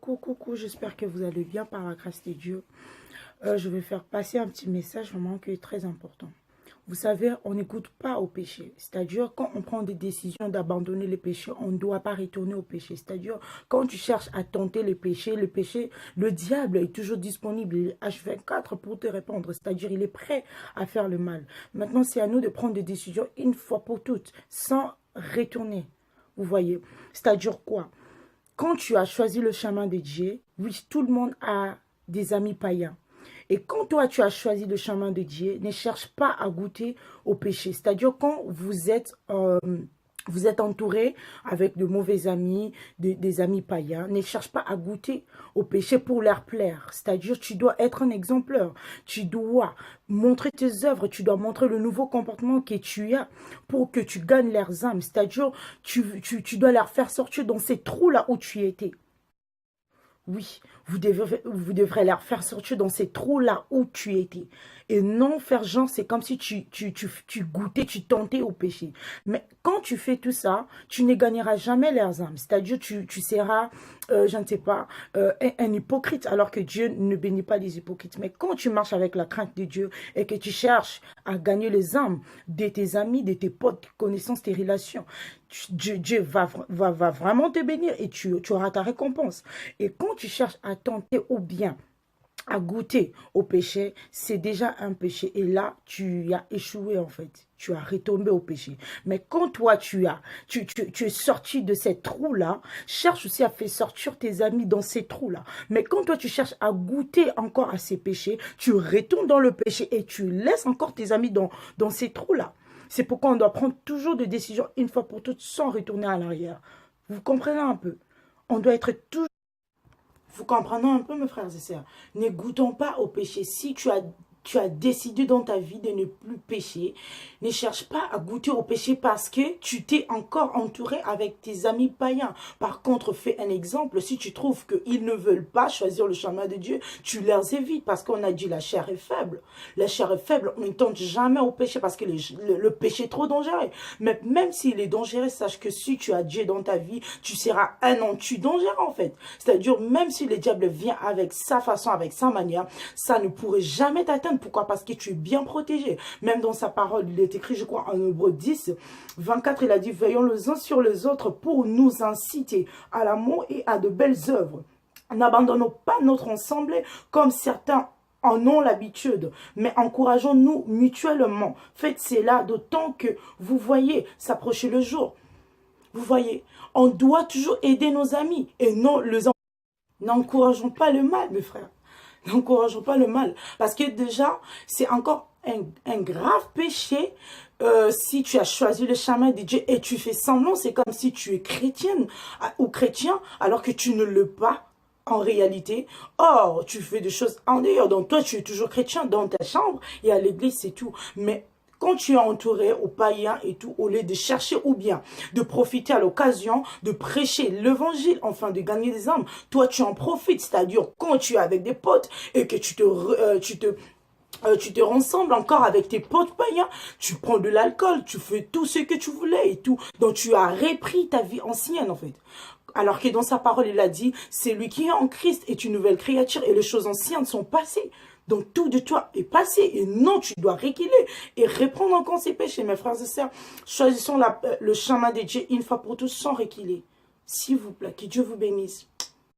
Coucou, j'espère que vous allez bien par la grâce de Dieu. Je vais faire passer un petit message vraiment qui est très important. Vous savez, on n'écoute pas au péché. C'est-à-dire, quand on prend des décisions d'abandonner les péchés, on ne doit pas retourner au péché. C'est-à-dire, quand tu cherches à tenter le péché, le diable est toujours disponible. Il est H24 pour te répondre. C'est-à-dire, il est prêt à faire le mal. Maintenant, c'est à nous de prendre des décisions une fois pour toutes, sans retourner. Vous voyez? C'est-à-dire quoi? Quand tu as choisi le chemin de Dieu, oui, tout le monde a des amis païens. Et quand toi, tu as choisi le chemin de Dieu, ne cherche pas à goûter au péché. C'est-à-dire quand vous êtes entouré avec de mauvais amis, des amis païens, ne cherche pas à goûter au péché pour leur plaire. C'est-à-dire tu dois être un exemplaire. Tu dois montrer tes œuvres, tu dois montrer le nouveau comportement que tu as pour que tu gagnes leurs âmes. C'est-à-dire tu dois leur faire sortir dans ces trous-là où tu étais. Oui, vous devrez leur faire sortir dans ces trous-là où tu étais. Et non faire genre, c'est comme si tu goûtais, tu tentais au péché. Mais quand tu fais tout ça, tu ne gagneras jamais leurs âmes. C'est-à-dire, tu seras, je ne sais pas, un hypocrite, alors que Dieu ne bénit pas les hypocrites. Mais quand tu marches avec la crainte de Dieu et que tu cherches à gagner les âmes de tes amis, de tes potes, tes connaissances, tes relations, Dieu va vraiment te bénir et tu auras ta récompense. Et quand tu cherches à tenter au bien, à goûter au péché, c'est déjà un péché. Et là, tu as échoué en fait. Tu as retombé au péché. Mais quand toi, tu es sorti de ces trous-là, cherche aussi à faire sortir tes amis dans ces trous-là. Mais quand toi, tu cherches à goûter encore à ces péchés, tu retournes dans le péché et tu laisses encore tes amis dans ces trous-là. C'est pourquoi on doit prendre toujours des décisions une fois pour toutes sans retourner à l'arrière. Vous comprenez un peu? On doit être toujours... Vous comprenez un peu, mes frères et sœurs? Ne goûtons pas au péché. Si tu as décidé dans ta vie de ne plus pécher, ne cherche pas à goûter au péché parce que tu t'es encore entouré avec tes amis païens. Par contre, fais un exemple. Si tu trouves qu'ils ne veulent pas choisir le chemin de Dieu, tu les évites parce qu'on a dit la chair est faible. La chair est faible, on ne tente jamais au péché parce que le péché est trop dangereux. Mais même s'il est dangereux, sache que si tu as Dieu dans ta vie, tu seras un anti-dangereux en fait. C'est-à-dire, même si le diable vient avec sa façon, avec sa manière, ça ne pourrait jamais t'atteindre. Pourquoi? Parce que tu es bien protégé. Même dans sa parole, il est écrit, je crois, en Hébreux 10, 24, il a dit, veillons les uns sur les autres pour nous inciter à l'amour et à de belles œuvres. N'abandonnons pas notre assemblée comme certains en ont l'habitude, mais encourageons-nous mutuellement. Faites cela d'autant que vous voyez s'approcher le jour. Vous voyez, on doit toujours aider nos amis et non les... N'encourageons pas le mal, mes frères. N'encourageons pas le mal. Parce que déjà, c'est encore un grave péché si tu as choisi le chemin de Dieu et tu fais semblant. C'est comme si tu es chrétienne ou chrétien alors que tu ne l'es pas en réalité. Or, tu fais des choses en dehors. Donc toi, tu es toujours chrétien dans ta chambre et à l'église, c'est tout. Mais quand tu es entouré aux païens et tout, au lieu de chercher ou bien de profiter à l'occasion de prêcher l'évangile, enfin de gagner des âmes, toi tu en profites. C'est-à-dire quand tu es avec des potes et que tu te rassembles encore avec tes potes païens, tu prends de l'alcool, tu fais tout ce que tu voulais et tout. Donc tu as repris ta vie ancienne en fait. Alors que dans sa parole, il a dit, c'est lui qui est en Christ est une nouvelle créature et les choses anciennes sont passées. Donc tout de toi est passé et non, tu dois reculer et reprendre encore ses péchés. Mes frères et sœurs, choisissons le chemin de Dieu une fois pour tous sans reculer. S'il vous plaît, que Dieu vous bénisse.